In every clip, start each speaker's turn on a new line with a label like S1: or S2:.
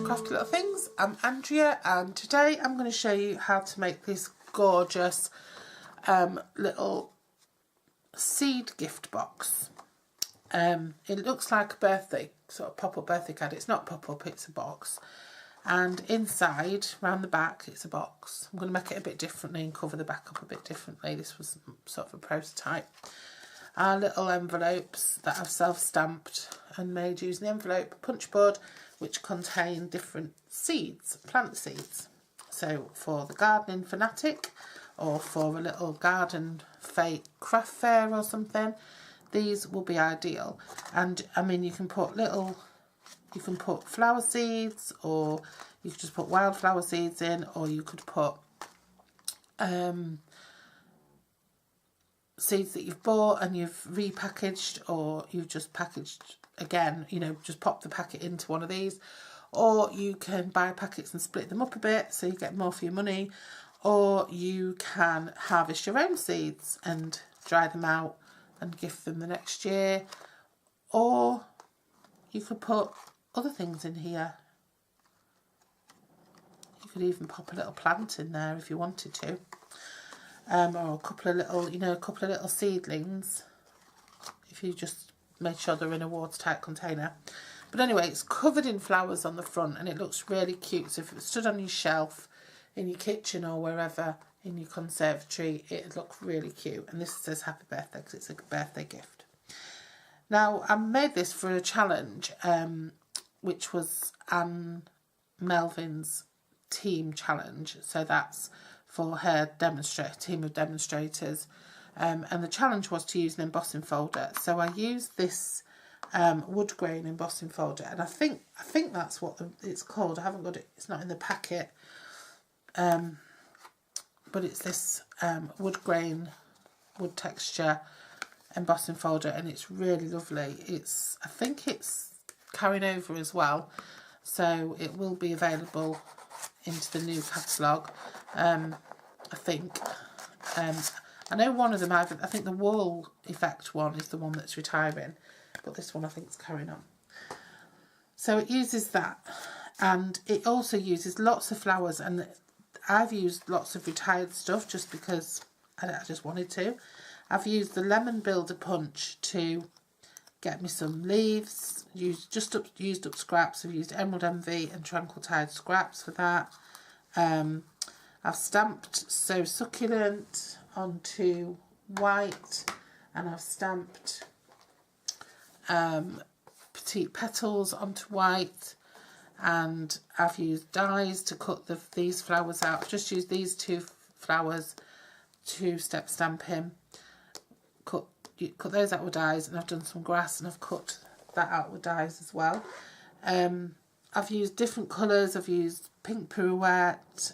S1: Crafty Little Things. I'm Andrea, and today I'm going to show you how to make this gorgeous little seed gift box. It looks like a birthday, sort of pop-up birthday card. It's not pop-up, it's a box. And inside, around the back, it's a box. I'm going to make it a bit differently and cover the back up a bit differently. This was sort of a prototype. Our little envelopes that I've self-stamped and made using the envelope punch board, which contain different seeds, plant seeds. So for the gardening fanatic, or for a little garden craft fair or something, these will be ideal. And I mean, you can put flower seeds, or you could just put wildflower seeds in, or you could put seeds that you've bought and you've repackaged, or you've just packaged again, you know, just pop the packet into one of these. Or you can buy packets and split them up a bit so you get more for your money. Or you can harvest your own seeds and dry them out and gift them the next year. Or you could put other things in here. You could even pop a little plant in there if you wanted to. Or a couple of little seedlings, if you just made sure they're in a watertight container. But anyway, it's covered in flowers on the front and it looks really cute. So if it was stood on your shelf in your kitchen or wherever in your conservatory, it'd look really cute. And this says happy birthday because it's a birthday gift. Now, I made this for a challenge, which was Anne Melvin's team challenge. So that's for her team of demonstrators, and the challenge was to use an embossing folder. So I used this wood grain embossing folder, and I think that's what it's called. I haven't got it; it's not in the packet, but it's this wood texture embossing folder, and it's really lovely. I think it's carrying over as well, so it will be available into the new catalogue. I think I know one of them, I think the wall effect one is the one that's retiring, but this one I think is carrying on. So it uses that, and it also uses lots of flowers, and I've used lots of retired stuff just because I just wanted to. I've used the lemon builder punch to get me some leaves, used up scraps. I've used Emerald Envy and Tranquil Tide scraps for that. I've stamped So Succulent onto white, and I've stamped Petite Petals onto white, and I've used dies to cut these flowers out. I've just used these two flowers to step stamping, cut those out with dies, and I've done some grass and I've cut that out with dies as well. I've used different colours. I've used Pink Pirouette,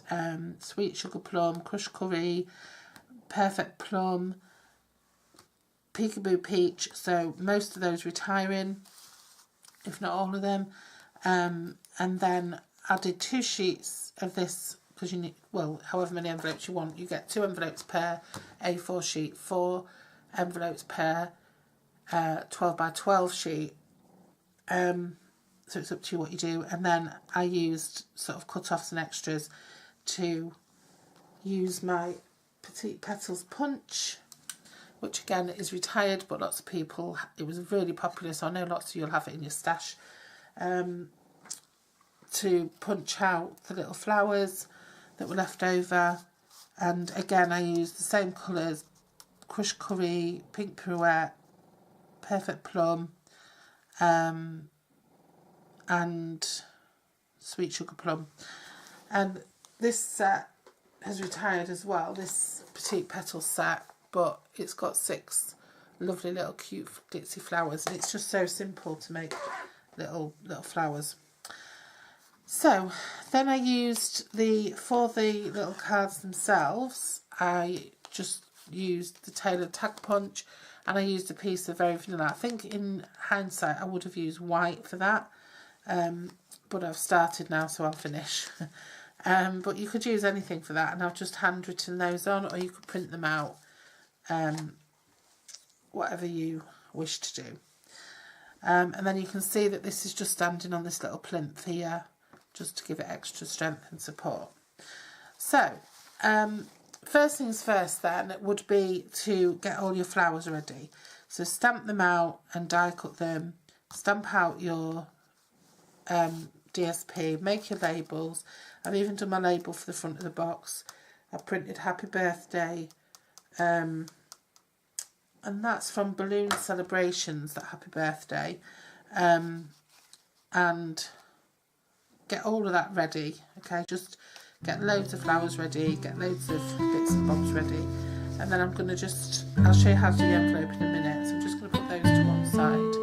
S1: Sweet Sugar Plum, Crushed Curry, Perfect Plum, Peekaboo Peach. So most of those retiring, if not all of them. And then I did 2 sheets of this, because you need, well, however many envelopes you want. You get 2 envelopes per A4 sheet, 4 envelopes per 12 by 12 sheet. So it's up to you what you do. And then I used sort of cut-offs and extras to use my Petite Petals punch, which again is retired, but lots of people, it was really popular, so I know lots of you'll have it in your stash, to punch out the little flowers that were left over. And again, I used the same colours, Crushed Curry, Pink Pirouette, Perfect Plum, and Sweet Sugar Plum. And this set has retired as well, this Petite Petals set, but it's got 6 lovely little cute glitzy flowers, and it's just so simple to make little flowers. So then I used for the little cards themselves, I just used the tailored tag punch, and I used a piece of Very Vanilla. I think in hindsight I would have used white for that, but I've started now, so I'll finish. But you could use anything for that, and I've just handwritten those on, or you could print them out, whatever you wish to do. And then you can see that this is just standing on this little plinth here, just to give it extra strength and support. So first things first then would be to get all your flowers ready. So stamp them out and die cut them, stamp out your DSP, make your labels. I've even done my label for the front of the box. I printed happy birthday, and that's from Balloon Celebrations, that happy birthday, and get all of that ready. Okay, just get loads of flowers ready, get loads of bits and bobs ready, and then I'm going to I'll show you how to do the envelope in a minute, so I'm just going to put those to one side.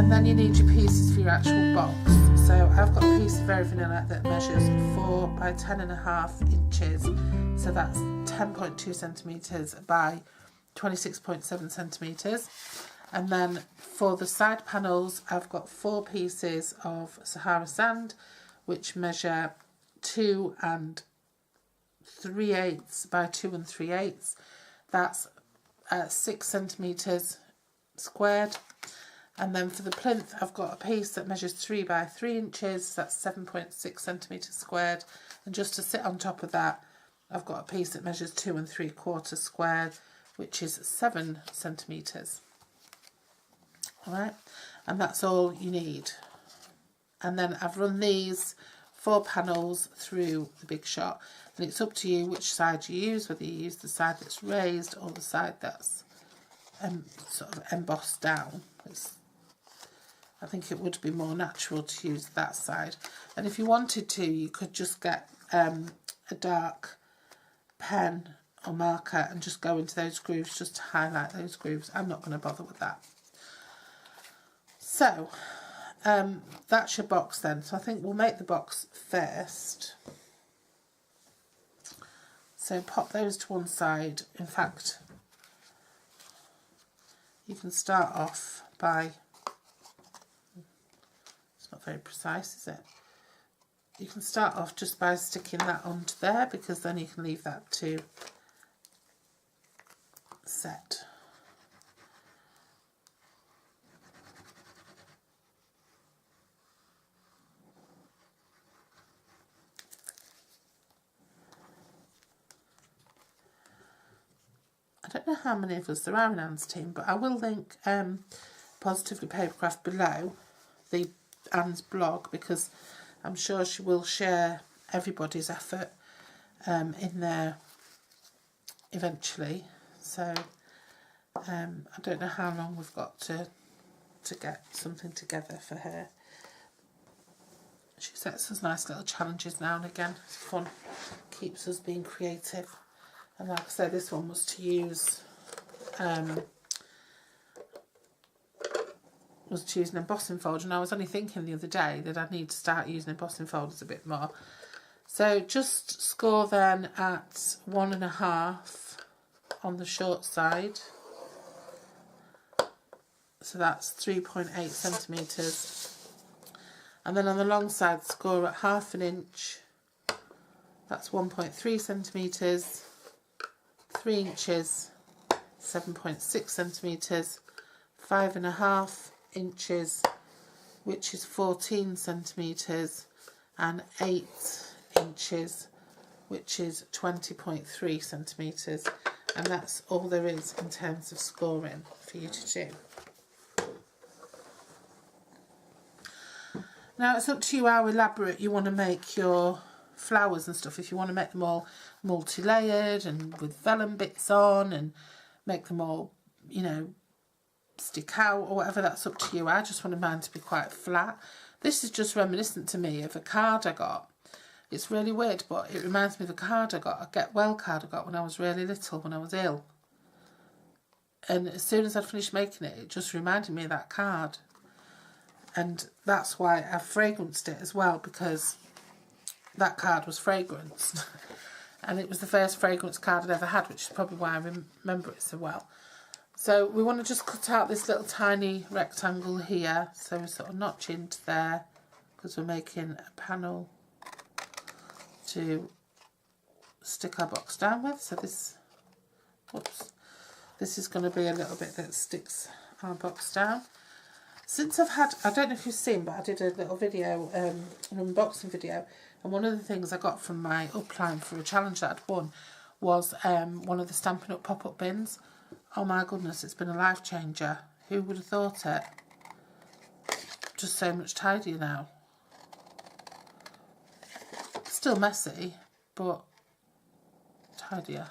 S1: Then you need your pieces for your actual box. So I've got a piece of Very Vanilla that measures 4 by 10.5 inches. So that's 10.2 centimetres by 26.7 centimetres. And then for the side panels, I've got 4 pieces of Sahara sand, which measure 2 3/8 by 2 3/8. That's 6 centimetres squared. And then for the plinth, I've got a piece that measures 3 by 3 inches, that's 7.6 centimetres squared. And just to sit on top of that, I've got a piece that measures 2 3/4 squared, which is 7 centimetres. Alright, and that's all you need. And then I've run these 4 panels through the Big Shot, and it's up to you which side you use, whether you use the side that's raised or the side that's sort of embossed down. I think it would be more natural to use that side. And if you wanted to, you could just get a dark pen or marker and just go into those grooves just to highlight those grooves. I'm not going to bother with that. So that's your box then. So I think we'll make the box first. So pop those to one side. In fact, you can start off by, it's not very precise, is it? You can start off just by sticking that onto there, because then you can leave that to set. I don't know how many of us there are in Anne's team, but I will link Positively Papercraft below the Anne's blog, because I'm sure she will share everybody's effort in there eventually. So I don't know how long we've got to get something together for her. She sets us nice little challenges now and again. It's fun, keeps us being creative. And like I said, this one was to use an embossing folder, and I was only thinking the other day that I'd need to start using embossing folders a bit more. So just score then at 1.5 on the short side. So that's 3.8 centimetres. And then on the long side, score at 1/2 inch. That's 1.3 centimetres. 3 inches, 7.6 centimetres, 5.5 inches, which is 14 centimetres, and 8 inches, which is 20.3 centimetres. And that's all there is in terms of scoring for you to do. Now it's up to you how elaborate you want to make your flowers and stuff. If you want to make them all multi-layered and with vellum bits on and make them all, you know, stick out or whatever, that's up to you. I just wanted mine to be quite flat. This is just reminiscent to me of a card I got It's really weird, but it reminds me of a card I got, a Get Well card I got when I was really little, when I was ill. And as soon as I'd finished making it, it just reminded me of that card. And that's why I fragranced it as well, because that card was fragranced. And it was the first fragrance card I'd ever had, which is probably why I remember it so well. So we want to just cut out this little tiny rectangle here. So we sort of notch into there, because we're making a panel to stick our box down with. So this, whoops, this is going to be a little bit that sticks our box down. Since I've had, I don't know if you've seen, but I did a little video, an unboxing video, and one of the things I got from my upline for a challenge that I'd won was one of the Stampin' Up pop-up bins. Oh my goodness, it's been a life changer. Who would have thought it? Just so much tidier now. Still messy, but tidier.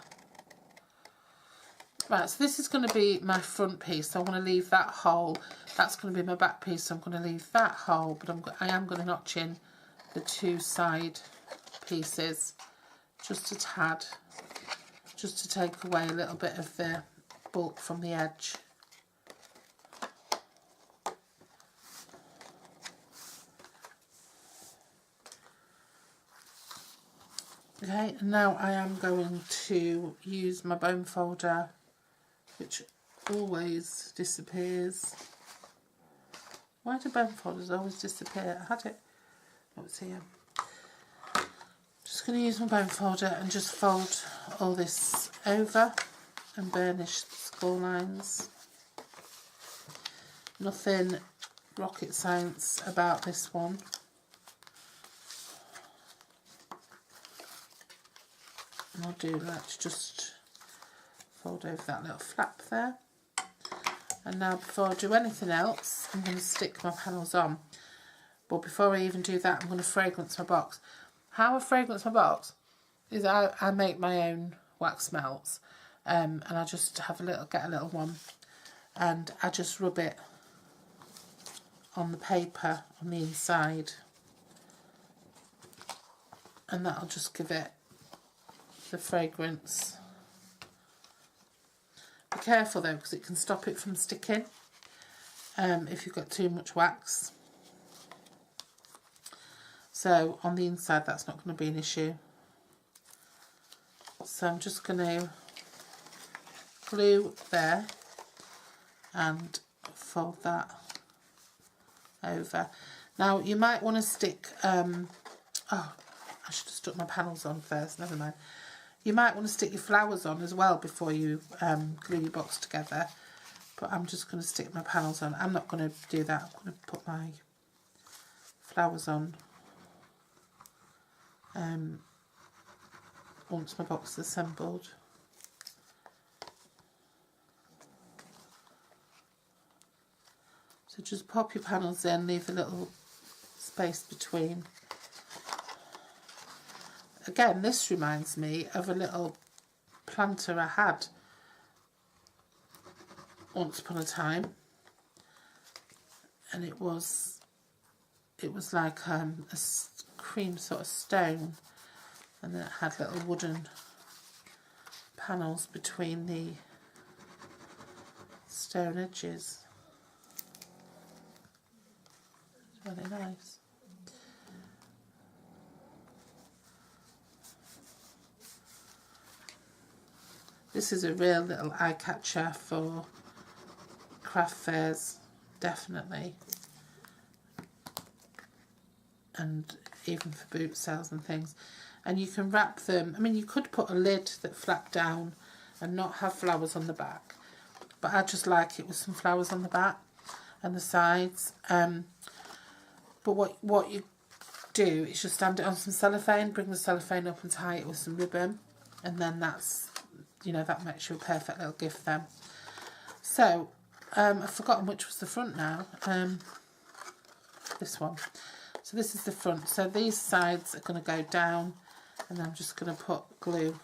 S1: Right, so this is going to be my front piece. So I'm going to leave that hole. That's going to be my back piece. So I'm going to leave that hole, but I am going to notch in the two side pieces just a tad, just to take away a little bit of the bulk from the edge. Okay, and now I am going to use my bone folder, which always disappears. Why do bone folders always disappear? I had it, oh, it's here. Just going to use my bone folder and just fold all this over and burnish the score lines. Nothing rocket science about this one. And I'll do that, just fold over that little flap there. And now before I do anything else, I'm going to stick my panels on. But before I even do that, I'm going to fragrance my box. How I fragrance my box is I make my own wax melts, and I just have get a little one, and I just rub it on the paper on the inside, and that'll just give it the fragrance. Be careful though, because it can stop it from sticking if you've got too much wax. So on the inside that's not going to be an issue. So I'm just going to glue there and fold that over. Now you might want to stick, oh, I should have stuck my panels on first, never mind. You might want to stick your flowers on as well before you glue your box together. But I'm just going to stick my panels on. I'm not going to do that. I'm going to put my flowers on once my box is assembled. So just pop your panels in, leave a little space between. Again, this reminds me of a little planter I had once upon a time, and it was like a cream sort of stone, and then it had little wooden panels between the stone edges. It's really nice. This is a real little eye catcher for craft fairs, definitely, and even for boot sales and things. And you can wrap them, I mean you could put a lid that flapped down and not have flowers on the back, but I just like it with some flowers on the back and the sides. But what you do is just stand it on some cellophane, bring the cellophane up and tie it with some ribbon, and then that's, you know, that makes you a perfect little gift then. So I've forgotten which was the front now. This one. So this is the front. So these sides are going to go down, and I'm just going to put glue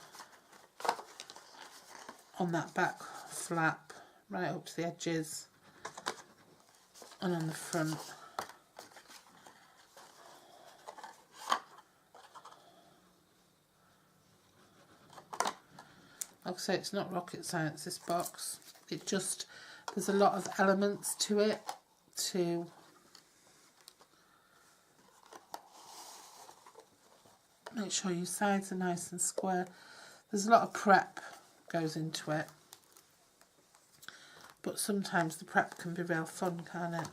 S1: on that back flap right up to the edges and on the front. Like I say, it's not rocket science, this box. It just, there's a lot of elements to it to make sure your sides are nice and square. There's a lot of prep goes into it. But sometimes the prep can be real fun, can't it?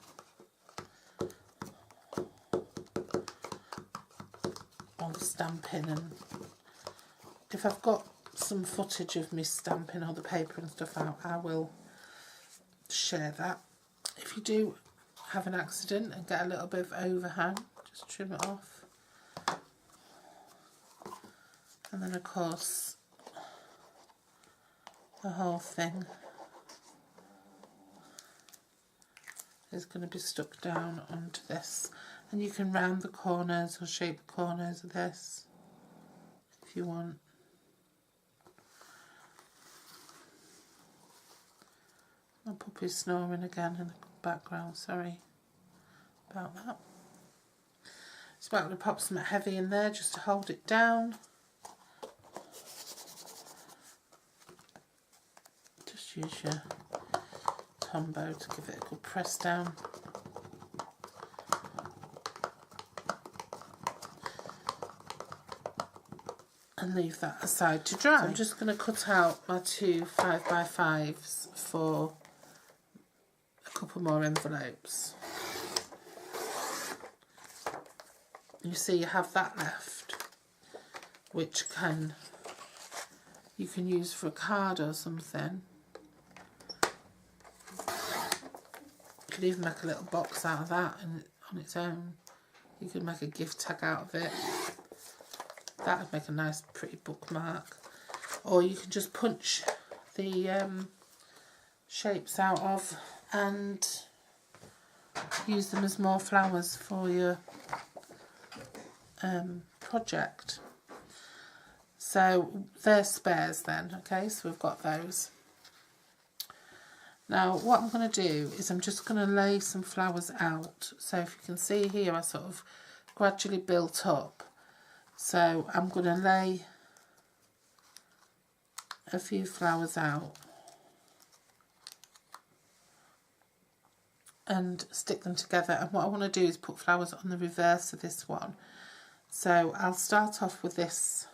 S1: All the stamping, and if I've got some footage of me stamping all the paper and stuff out, I will share that. If you do have an accident and get a little bit of overhang, just trim it off. And then of course the whole thing is going to be stuck down onto this, and you can round the corners or shape the corners of this if you want. My puppy's snoring again in the background, sorry about that. So I'm going to pop some heavy in there just to hold it down. Just use your Tombow to give it a good press down. And leave that aside to dry. So I'm just going to cut out my two 5x5s for a couple more envelopes. You see you have that left, which you can use for a card or something. You could even make a little box out of that and on its own. You could make a gift tag out of it. That would make a nice pretty bookmark. Or you can just punch the shapes out of and use them as more flowers for your project. So they're spares then, okay, so we've got those. Now what I'm going to do is I'm just going to lay some flowers out. So if you can see here, I sort of gradually built up. So I'm going to lay a few flowers out and stick them together. And what I want to do is put flowers on the reverse of this one. So I'll start off with this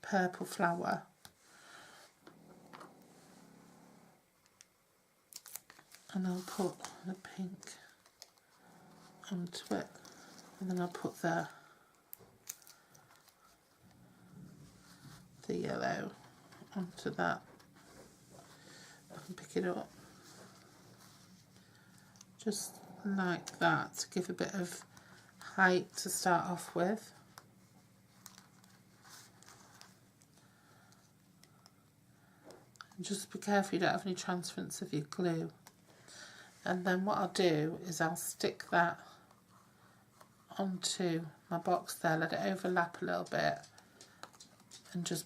S1: purple flower. And I'll put the pink onto it. And then I'll put the yellow onto that. I can pick it up. Just like that to give a bit of height to start off with. And just be careful you don't have any transference of your glue. And then what I'll do is I'll stick that onto my box there, let it overlap a little bit, and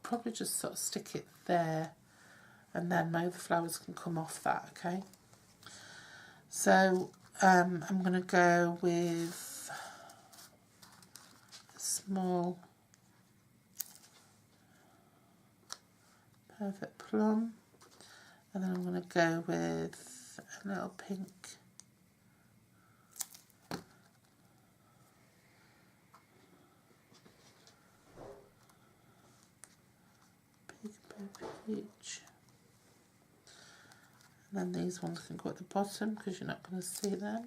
S1: probably just sort of stick it there, and then my other flowers can come off that, okay? So I'm going to go with a small Perfect Plum, and then I'm going to go with a little pink peach. And then these ones can go at the bottom because you're not going to see them,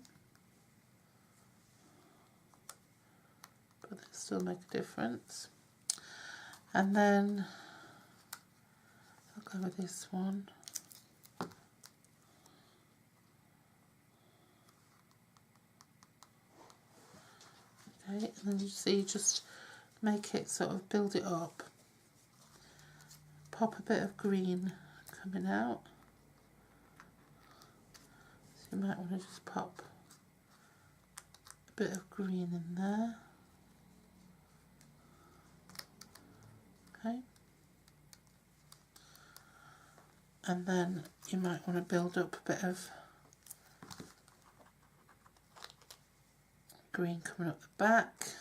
S1: but they still make a difference. And then I'll go with this one. Okay, and then you see, just make it sort of build it up. Pop a bit of green coming out. So you might want to just pop a bit of green in there. Okay. And then you might want to build up a bit of green coming up the back.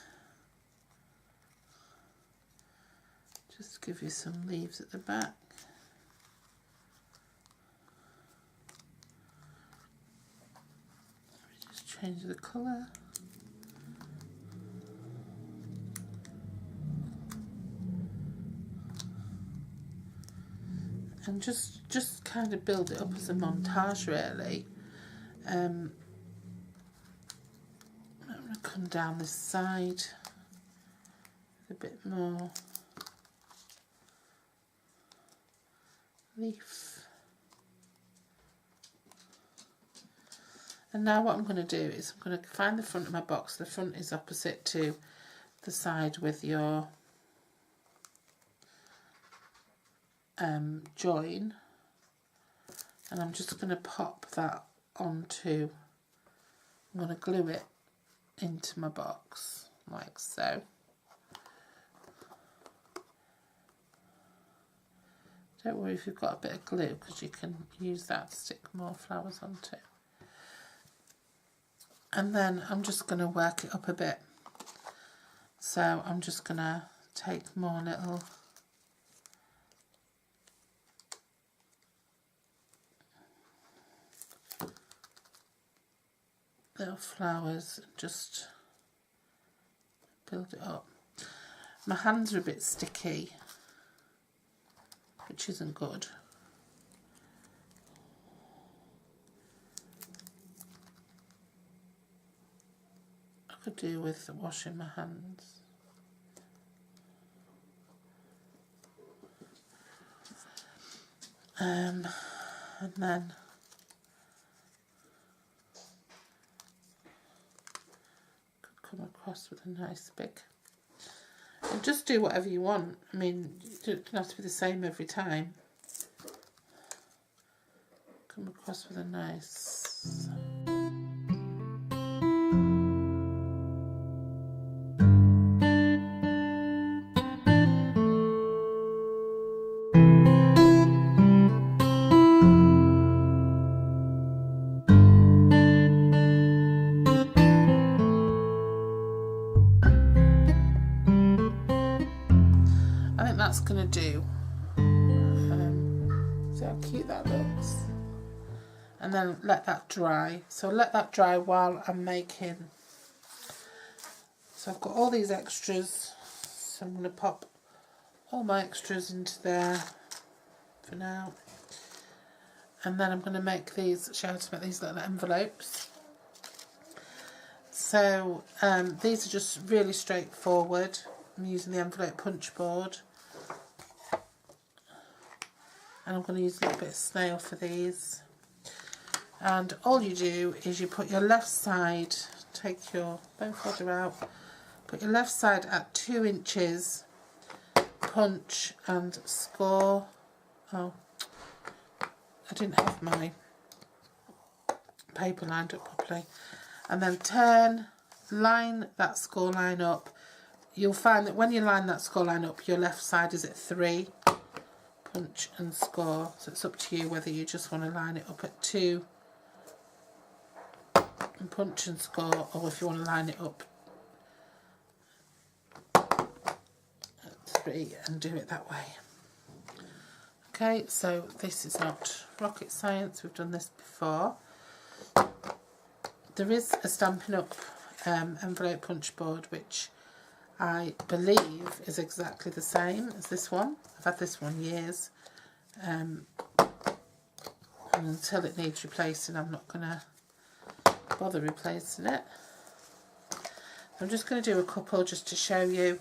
S1: Just give you some leaves at the back. Just change the colour. And just kind of build it up as a montage, really. I'm going to come down this side with a bit more leaf. And now what I'm going to do is I'm going to find the front of my box. The front is opposite to the side with your join, and I'm just going to pop that onto, I'm going to glue it into my box like so. Don't worry if you've got a bit of glue, because you can use that to stick more flowers onto. And then I'm just going to work it up a bit. So I'm just going to take more little flowers and just build it up. My hands are a bit sticky, which isn't good. I could do with washing my hands. And then could come across with a nice big, and just do whatever you want. I mean, it doesn't have to be the same every time. Come across with a nice going to do. See how cute that looks. And then let that dry. So let that dry while I'm making. So I've got all these extras. So I'm going to pop all my extras into there for now. And then I'm going to make these, show you how to make these little envelopes. So these are just really straightforward. I'm using the envelope punch board. And I'm going to use a little bit of snail for these. And all you do is you put your left side, take your bone folder out, put your left side at 2 inches, punch and score. Oh, I didn't have my paper lined up properly. And then turn, line that score line up. You'll find that when you line that score line up, your left side is at 3. Punch and score, so it's up to you whether you just want to line it up at 2 and punch and score, or if you want to line it up at 3 and do it that way. Okay, so this is not rocket science, we've done this before. There is a Stampin' Up! Envelope punch board which I believe is exactly the same as this one. I've had this one years, and until it needs replacing I'm not going to bother replacing it. I'm just going to do a couple just to show you,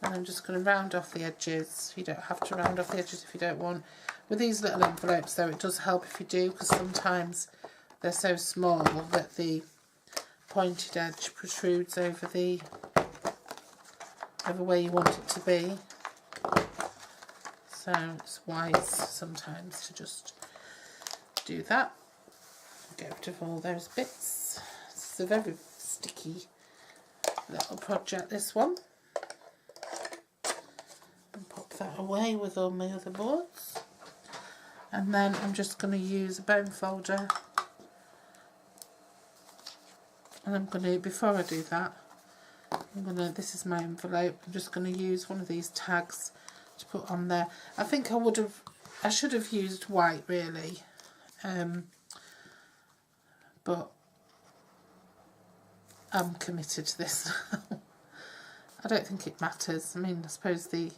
S1: and I'm just going to round off the edges. You don't have to round off the edges if you don't want. With these little envelopes though, it does help if you do, because sometimes they're so small that the pointed edge protrudes over where you want it to be. So it's wise sometimes to just do that. Get rid of all those bits. It's a very sticky little project, this one. And pop that away with all my other boards. And then I'm just going to use a bone folder. And I'm going to, before I do that, this is my envelope. I'm just gonna use one of these tags to put on there. I think I should have used white really, but I'm committed to this now. I don't think it matters. I mean, I suppose it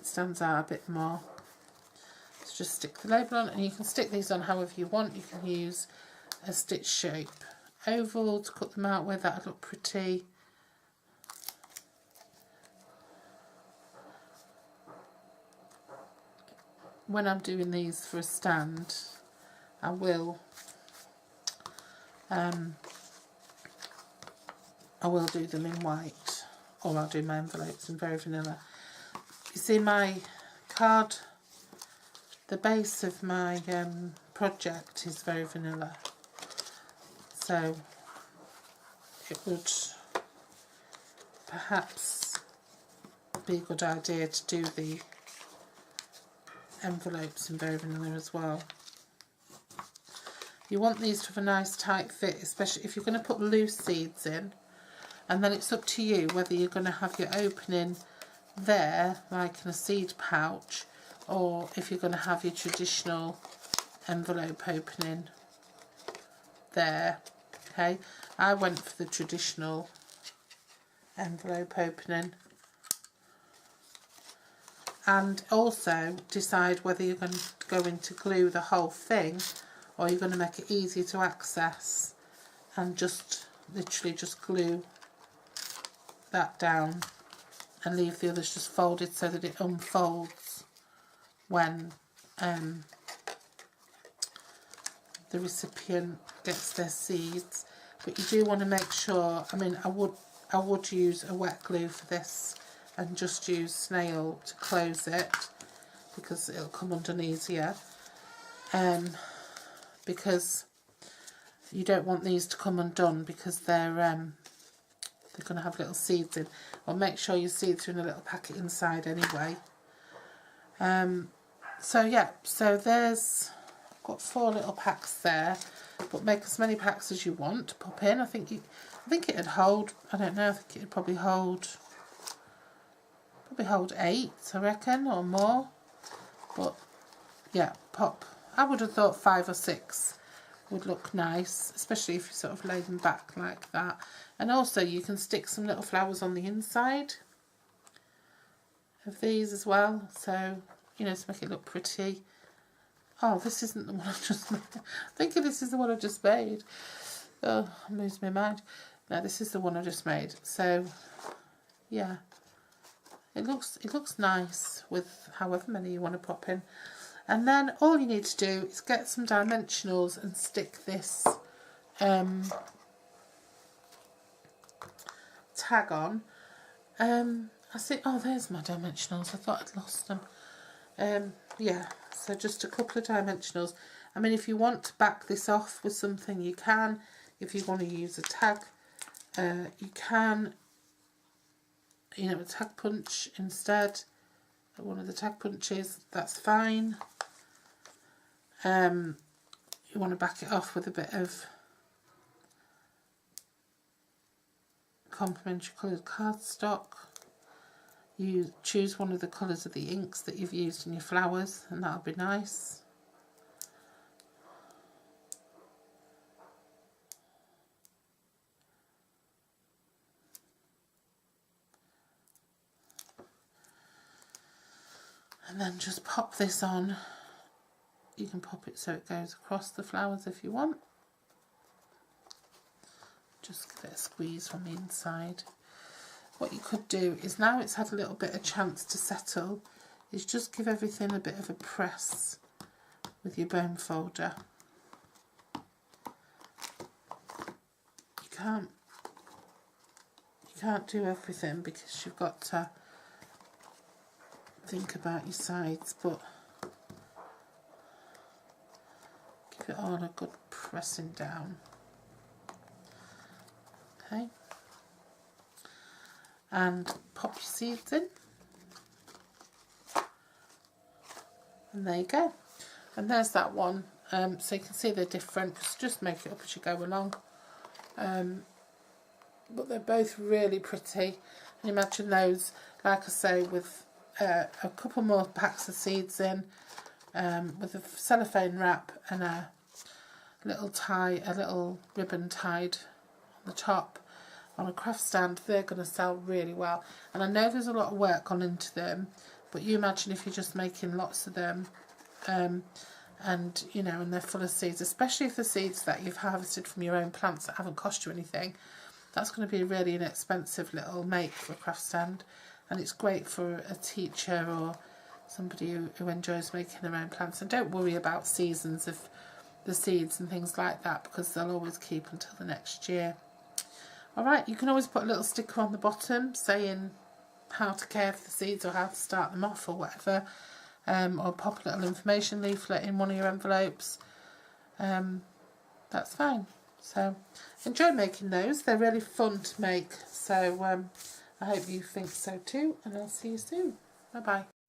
S1: stands out a bit more. So just stick the label on, and you can stick these on however you want. You can use a stitch shape oval to cut them out with. That'll look pretty. When I'm doing these for a stand, I will do them in white, or I'll do my envelopes in Very Vanilla. You see my card, the base of my project is Very Vanilla, so it would perhaps be a good idea to do the envelopes in Very Vanilla as well. You want these to have a nice tight fit, especially if you're going to put loose seeds in, and then it's up to you whether you're going to have your opening there like in a seed pouch, or if you're going to have your traditional envelope opening there. Okay, I went for the traditional envelope opening. And also decide whether you're going to go into glue the whole thing, or you're going to make it easy to access and just literally just glue that down and leave the others just folded so that it unfolds when the recipient gets their seeds. But you do want to make sure, I mean, I would use a wet glue for this and just use snail to close it, because it'll come undone easier, because you don't want these to come undone because they're going to have little seeds in. Or make sure your seeds are in a little packet inside anyway. So yeah, so I've got 4 little packs there, but make as many packs as you want to pop in. I think it'd hold, I don't know, I think it'd probably hold 8, I reckon, or more. But yeah, pop. I would have thought 5 or 6 would look nice, especially if you sort of lay them back like that. And also you can stick some little flowers on the inside of these as well, so you know, to make it look pretty. Oh, this isn't the one I've just made. I'm thinking this is the one I just made. Oh, I'm losing my mind. No, this is the one I just made. So yeah, it looks nice with however many you want to pop in. And then all you need to do is get some dimensionals and stick this tag on. I see, oh, there's my dimensionals. I thought I'd lost them. Yeah, so just a couple of dimensionals. I mean, if you want to back this off with something, you can. If you want to use a tag, you can, you know, a tag punch instead. One of the tag punches, that's fine. You want to back it off with a bit of complementary coloured cardstock. You choose one of the colours of the inks that you've used in your flowers, and that'll be nice. And then just pop this on. You can pop it so it goes across the flowers if you want. Just give it a squeeze from the inside. What you could do is, now it's had a little bit of chance to settle, is just give everything a bit of a press with your bone folder. You can't do everything because you've got to think about your sides, but give it all a good pressing down. Okay, and pop your seeds in, and there you go. And there's that one. So you can see they're different, just make it up as you go along. but they're both really pretty. And imagine those, like I say, with a couple more packs of seeds in, with a cellophane wrap and a little ribbon tied on the top on a craft stand. They're going to sell really well. And I know there's a lot of work gone into them, but you imagine if you're just making lots of them, and you know, and they're full of seeds, especially if the seeds that you've harvested from your own plants that haven't cost you anything. That's going to be a really inexpensive little make for a craft stand, and it's great for a teacher or somebody who enjoys making their own plants. And don't worry about seasons of the seeds and things like that, because they'll always keep until the next year. Alright, you can always put a little sticker on the bottom saying how to care for the seeds or how to start them off or whatever, or pop a little information leaflet in one of your envelopes. That's fine. So enjoy making those. They're really fun to make. So I hope you think so too, and I'll see you soon. Bye bye.